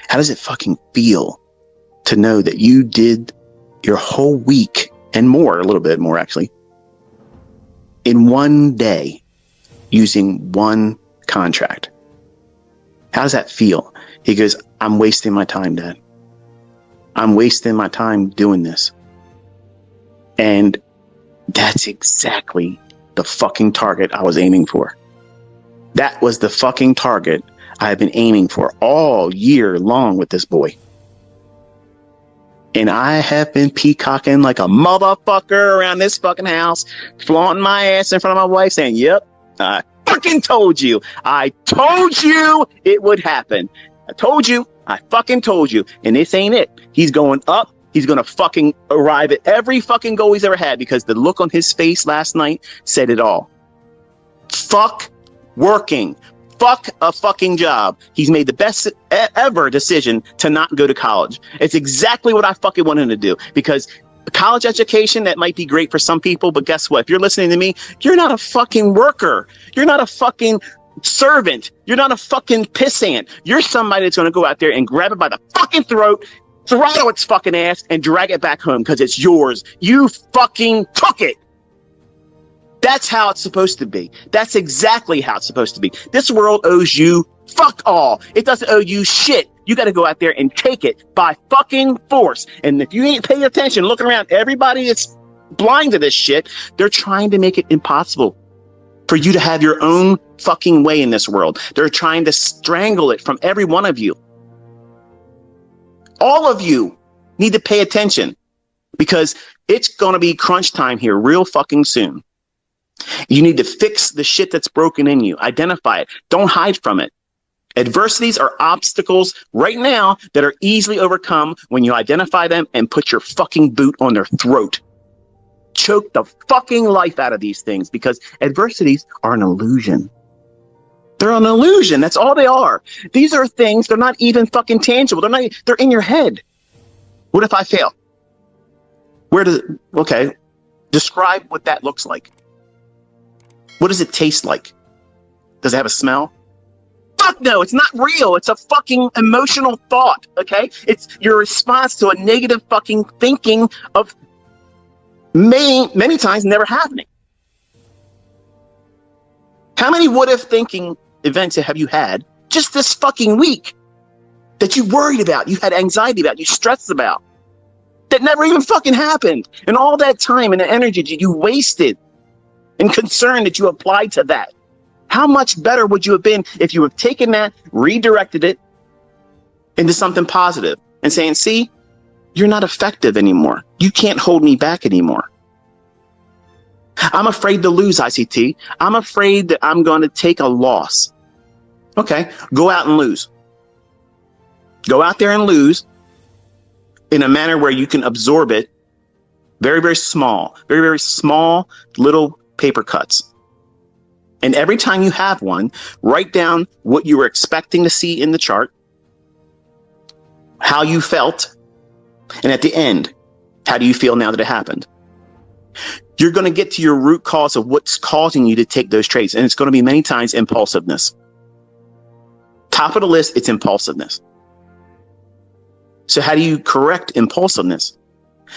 How does it fucking feel to know that you did your whole week and more, a little bit more actually, in one day using one contract? How does that feel? He goes, I'm wasting my time, Dad. I'm wasting my time doing this. And that's exactly the fucking target I was aiming for. That was the fucking target I have been aiming for all year long with this boy. And I have been peacocking like a motherfucker around this fucking house, flaunting my ass in front of my wife saying, yep, I fucking told you. I told you it would happen. I told you. I fucking told you. And this ain't it. He's going up. He's going to fucking arrive at every fucking goal he's ever had, because the look on his face last night said it all. Fuck working. Fuck a fucking job. He's made the best ever decision to not go to college. It's exactly what I fucking want him to do, because college education, that might be great for some people, but guess what? If you're listening to me, you're not a fucking worker. You're not a fucking servant. You're not a fucking pissant. You're somebody that's going to go out there and grab it by the fucking throat, throttle its fucking ass, and drag it back home because it's yours. You fucking took it. That's how it's supposed to be. That's exactly how it's supposed to be. This world owes you fuck all. It doesn't owe you shit. You got to go out there and take it by fucking force. And if you ain't paying attention, looking around, everybody that's blind to this shit, they're trying to make it impossible for you to have your own fucking way in this world. They're trying to strangle it from every one of you. All of you need to pay attention, because it's going to be crunch time here real fucking soon. You need to fix the shit that's broken in you. Identify it. Don't hide from it. Adversities are obstacles right now that are easily overcome when you identify them and put your fucking boot on their throat. Choke the fucking life out of these things, because adversities are an illusion. They're an illusion. That's all they are. These are things, they're not even fucking tangible. They're in your head. What if I fail? Okay, describe what that looks like. What does it taste like? Does it have a smell? Fuck no, it's not real. It's a fucking emotional thought, okay? It's your response to a negative fucking thinking of many times never happening. How many what-if thinking events have you had just this fucking week that you worried about, you had anxiety about, you stressed about, that never even fucking happened? And all that time and the energy that you wasted and concern that you applied to that. How much better would you have been if you have taken that, redirected it into something positive and saying, see, you're not effective anymore. You can't hold me back anymore. I'm afraid to lose, ICT. I'm afraid that I'm going to take a loss. Okay, go out and lose. Go out there and lose in a manner where you can absorb it. Very, very small little paper cuts. And every time you have one, write down what you were expecting to see in the chart, how you felt, and at the end, how do you feel now that it happened? You're going to get to your root cause of what's causing you to take those trades. And it's going to be many times impulsiveness. Top of the list, it's impulsiveness. So how do you correct impulsiveness?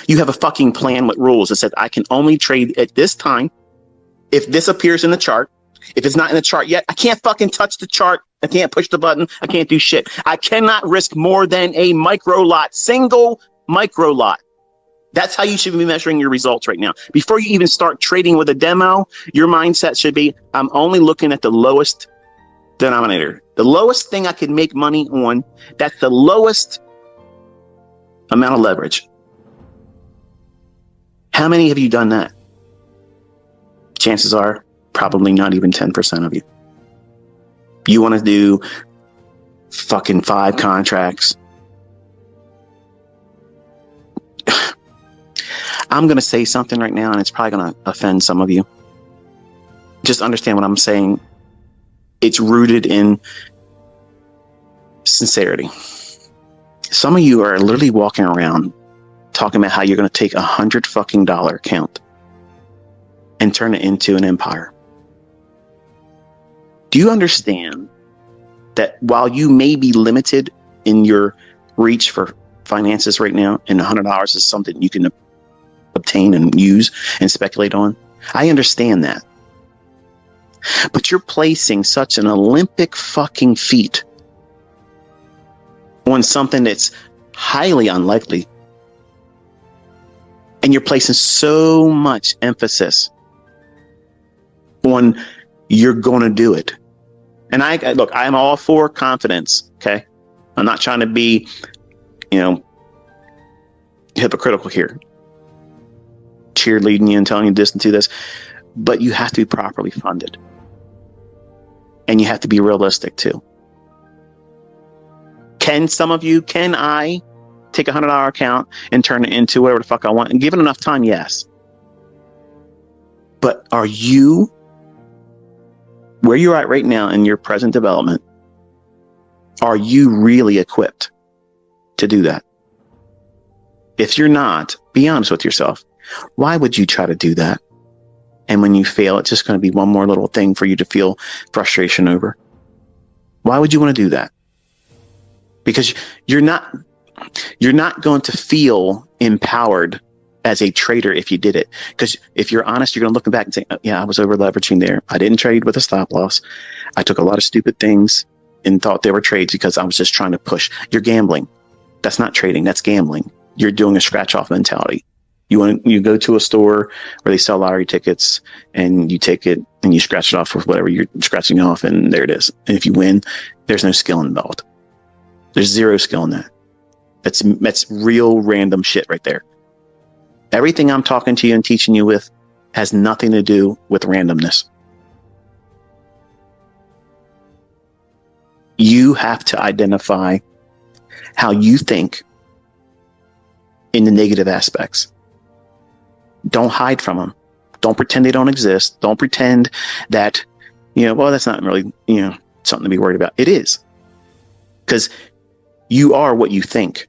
You have a fucking plan with rules that says, I can only trade at this time if this appears in the chart. If it's not in the chart yet, I can't fucking touch the chart. I can't push the button. I can't do shit. I cannot risk more than a micro lot, single micro lot. That's how you should be measuring your results right now. Before you even start trading with a demo, your mindset should be, I'm only looking at the lowest denominator. The lowest thing I can make money on, that's the lowest amount of leverage. How many have you done that? Chances are probably not even 10% of you. You want to do fucking 5 contracts. I'm going to say something right now, and it's probably going to offend some of you. Just understand what I'm saying. It's rooted in sincerity. Some of you are literally walking around talking about how you're going to take $100 fucking account and turn it into an empire. Do you understand that while you may be limited in your reach for finances right now, and $100 is something you can obtain and use and speculate on. I understand that. But you're placing such an Olympic fucking feat on something that's highly unlikely. And you're placing so much emphasis on you're going to do it. And look, I'm all for confidence. Okay. I'm not trying to be, hypocritical here, cheerleading you and telling you this and do this, but you have to be properly funded. And you have to be realistic too. Can I take a $100 account and turn it into whatever the fuck I want and give it enough time? Yes. But are you where you're at right now in your present development? Are you really equipped to do that? If you're not, be honest with yourself. Why would you try to do that? And when you fail, it's just going to be one more little thing for you to feel frustration over. Why would you want to do that? Because you're not going to feel empowered as a trader if you did it. Because if you're honest, you're going to look back and say, oh, yeah, I was over leveraging there. I didn't trade with a stop loss. I took a lot of stupid things and thought they were trades because I was just trying to push. You're gambling. That's not trading. That's gambling. You're doing a scratch off mentality. You go to a store where they sell lottery tickets and you take it and you scratch it off with whatever you're scratching off, and there it is. And if you win, there's no skill involved. There's zero skill in that. That's real random shit right there. Everything I'm talking to you and teaching you with has nothing to do with randomness. You have to identify how you think in the negative aspects. Don't hide from them. Don't pretend they don't exist. Don't pretend that, well, that's not really, something to be worried about. It is. Because you are what you think.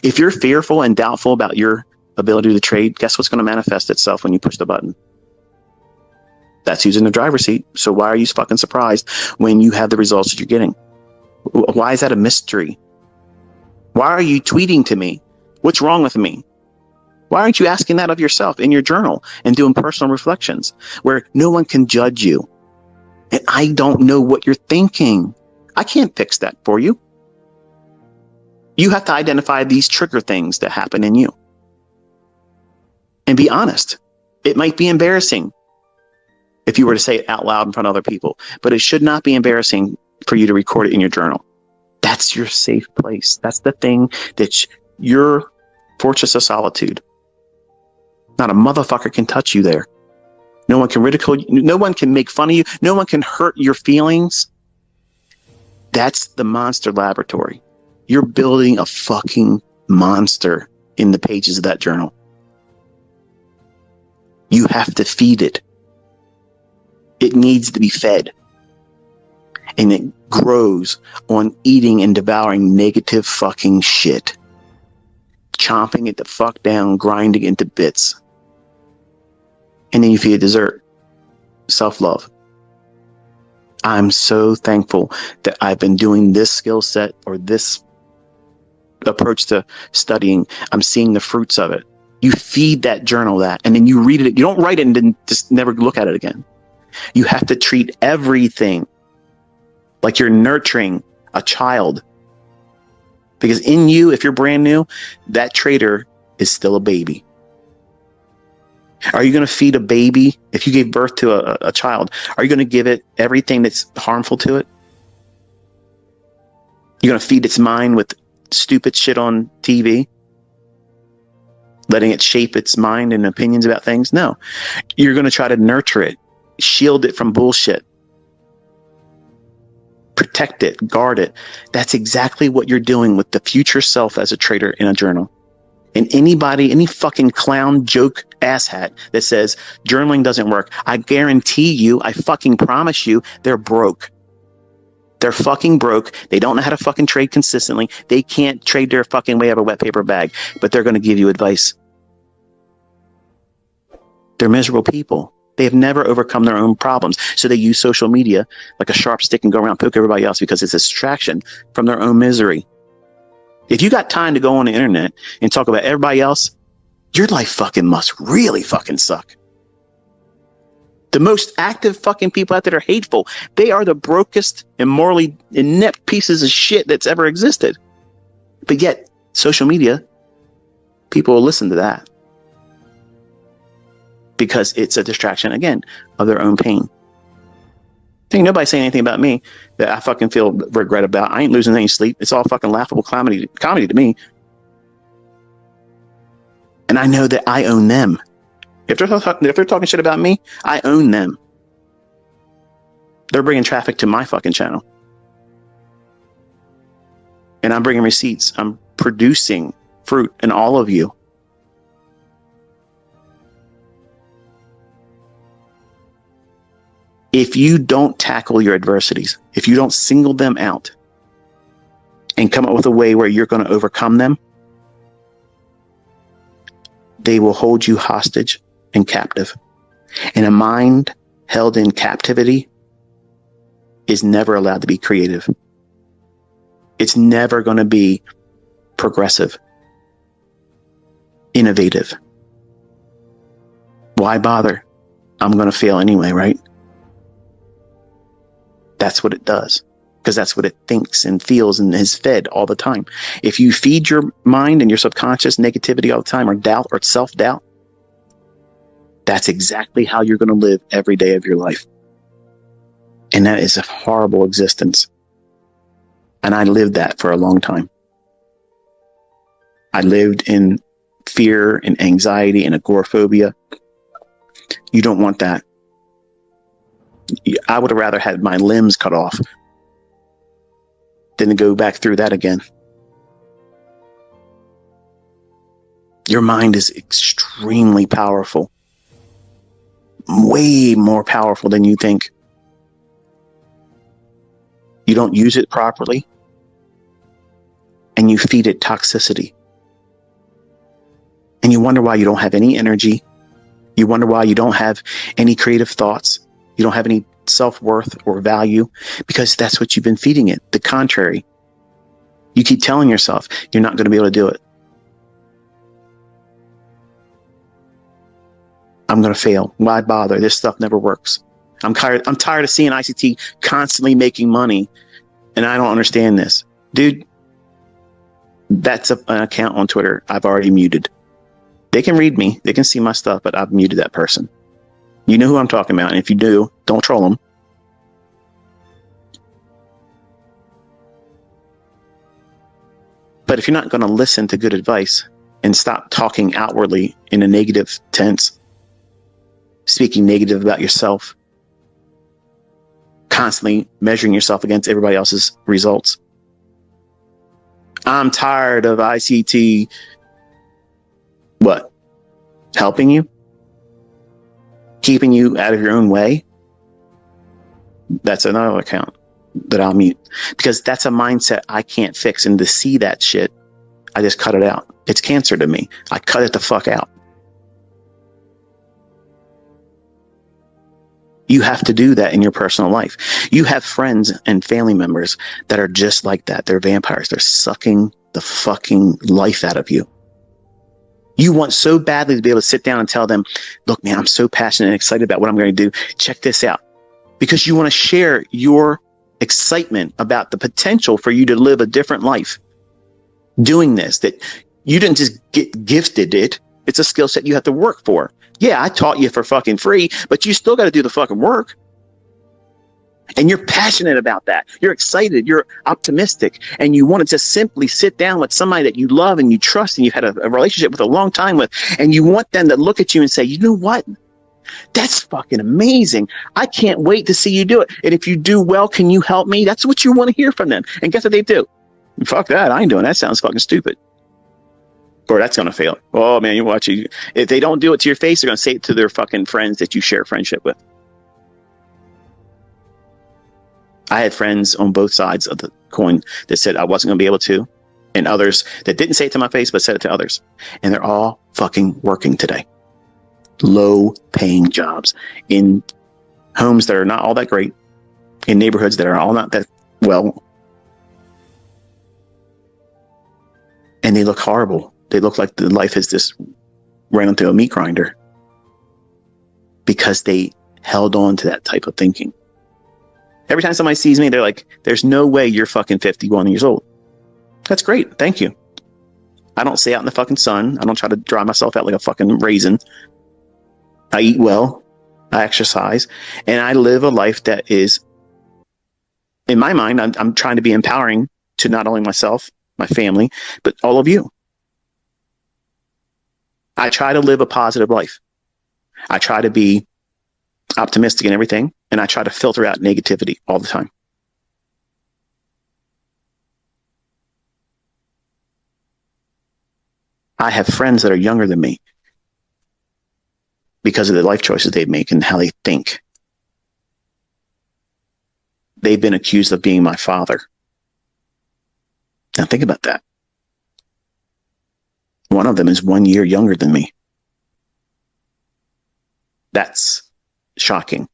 If you're fearful and doubtful about your ability to trade, guess what's going to manifest itself when you push the button? That's who's in the driver's seat. So why are you fucking surprised when you have the results that you're getting? Why is that a mystery? Why are you tweeting to me? What's wrong with me? Why aren't you asking that of yourself in your journal and doing personal reflections where no one can judge you? And I don't know what you're thinking. I can't fix that for you. You have to identify these trigger things that happen in you. And be honest. It might be embarrassing if you were to say it out loud in front of other people, but it should not be embarrassing for you to record it in your journal. That's your safe place. That's the thing that's your fortress of solitude. Not a motherfucker can touch you there. No one can ridicule you. No one can make fun of you. No one can hurt your feelings. That's the monster laboratory. You're building a fucking monster in the pages of that journal. You have to feed it. It needs to be fed. And it grows on eating and devouring negative fucking shit. Chomping it the fuck down, grinding it into bits. And then you feed it dessert. Self-love. I'm so thankful that I've been doing this skill set or this approach to studying. I'm seeing the fruits of it. You feed that journal that, and then you read it. You don't write it and then just never look at it again. You have to treat everything like you're nurturing a child. Because in you, if you're brand new, that trader is still a baby. Are you going to feed a baby? If you gave birth to a child, are you going to give it everything that's harmful to it? You're going to feed its mind with stupid shit on TV? Letting it shape its mind and opinions about things? No. You're going to try to nurture it, shield it from bullshit. Protect it, guard it. That's exactly what you're doing with the future self as a trader in a journal. And anybody, any fucking clown joke asshat that says journaling doesn't work, I guarantee you, I fucking promise you, they're broke. They're fucking broke. They don't know how to fucking trade consistently. They can't trade their fucking way out of a wet paper bag, but they're going to give you advice. They're miserable people. They have never overcome their own problems. So they use social media like a sharp stick and go around poke everybody else because it's a distraction from their own misery. If you got time to go on the internet and talk about everybody else, your life fucking must really fucking suck. The most active fucking people out there are hateful. They are the brokest and morally inept pieces of shit that's ever existed. But yet, social media, people will listen to that because it's a distraction, again, of their own pain. Ain't nobody saying anything about me that I fucking feel regret about. I ain't losing any sleep. It's all fucking laughable comedy to me. And I know that I own them. If they're talking shit about me, I own them. They're bringing traffic to my fucking channel. And I'm bringing receipts. I'm producing fruit in all of you. If you don't tackle your adversities, if you don't single them out and come up with a way where you're going to overcome them, they will hold you hostage and captive. And a mind held in captivity is never allowed to be creative. It's never going to be progressive, innovative. Why bother? I'm going to fail anyway, right? That's what it does, because that's what it thinks and feels and is fed all the time. If you feed your mind and your subconscious negativity all the time, or doubt or self-doubt, that's exactly how you're going to live every day of your life. And that is a horrible existence. And I lived that for a long time. I lived in fear and anxiety and agoraphobia. You don't want that. I would have rather had my limbs cut off than to go back through that again. Your mind is extremely powerful. Way more powerful than you think. You don't use it properly, and you feed it toxicity. And you wonder why you don't have any energy. You wonder why you don't have any creative thoughts. You don't have any self-worth or value, because that's what you've been feeding it. The contrary. You keep telling yourself you're not going to be able to do it. I'm going to fail. Why bother? This stuff never works. I'm tired of seeing ICT constantly making money, and I don't understand this. Dude, that's an account on Twitter I've already muted. They can read me. They can see my stuff, but I've muted that person. You know who I'm talking about, and if you do, don't troll them. But if you're not going to listen to good advice and stop talking outwardly in a negative tense, speaking negative about yourself, constantly measuring yourself against everybody else's results. I'm tired of ICT. What? Helping you? Keeping you out of your own way? That's another account that I'll mute, because that's a mindset I can't fix. And to see that shit, I just cut it out. It's cancer to me. I cut it the fuck out. You have to do that in your personal life. You have friends and family members that are just like that. They're vampires. They're sucking the fucking life out of you. You want so badly to be able to sit down and tell them, look, man, I'm so passionate and excited about what I'm going to do. Check this out. Because you want to share your excitement about the potential for you to live a different life. Doing this, that you didn't just get gifted it. It's a skill set you have to work for. Yeah, I taught you for fucking free, but you still got to do the fucking work. And you're passionate about that. You're excited. You're optimistic. And you want to just simply sit down with somebody that you love and you trust and you've had a relationship with a long time with. And you want them to look at you and say, you know what? That's fucking amazing. I can't wait to see you do it. And if you do well, can you help me? That's what you want to hear from them. And guess what they do? Fuck that. I ain't doing that. Sounds fucking stupid. Or that's going to fail. Oh, man, you watch it. If they don't do it to your face, they're going to say it to their fucking friends that you share friendship with. I had friends on both sides of the coin that said I wasn't going to be able to, and others that didn't say it to my face, but said it to others. And they're all fucking working today. low paying jobs in homes that are not all that great, in neighborhoods that are all not that well. And they look horrible. They look like the life is just ran into a meat grinder because they held on to that type of thinking. Every time somebody sees me, they're like, there's no way you're fucking 51 years old. That's great. Thank you. I don't stay out in the fucking sun. I don't try to dry myself out like a fucking raisin. I eat well. I exercise. And I live a life that is, in my mind, I'm trying to be empowering to not only myself, my family, but all of you. I try to live a positive life. I try to be optimistic in everything, and I try to filter out negativity all the time. I have friends that are younger than me because of the life choices they make and how they think. They've been accused of being my father. Now think about that. One of them is 1 year younger than me. That's shocking.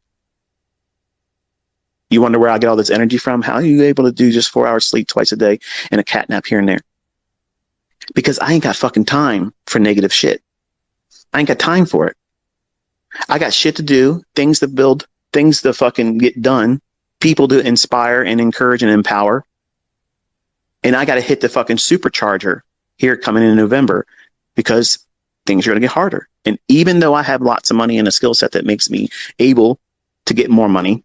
You wonder where I get all this energy from? How are you able to do just 4 hours sleep twice a day and a cat nap here and there? Because I ain't got fucking time for negative shit. I ain't got time for it. I got shit to do, things to build, things to fucking get done, people to inspire and encourage and empower. And I got to hit the fucking supercharger here coming in November because things are going to get harder. And even though I have lots of money and a skill set that makes me able to get more money,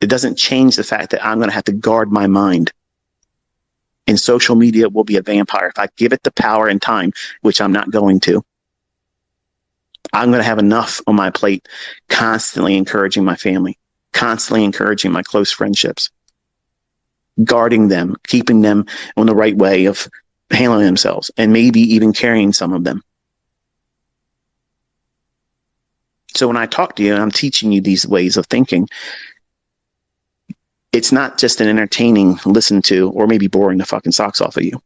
it doesn't change the fact that I'm going to have to guard my mind. And social media will be a vampire. If I give it the power and time, which I'm not going to, I'm going to have enough on my plate constantly encouraging my family, constantly encouraging my close friendships, guarding them, keeping them on the right way of handling themselves, and maybe even carrying some of them. So when I talk to you and I'm teaching you these ways of thinking, it's not just an entertaining listen to or maybe boring the fucking socks off of you.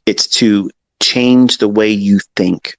It's to change the way you think.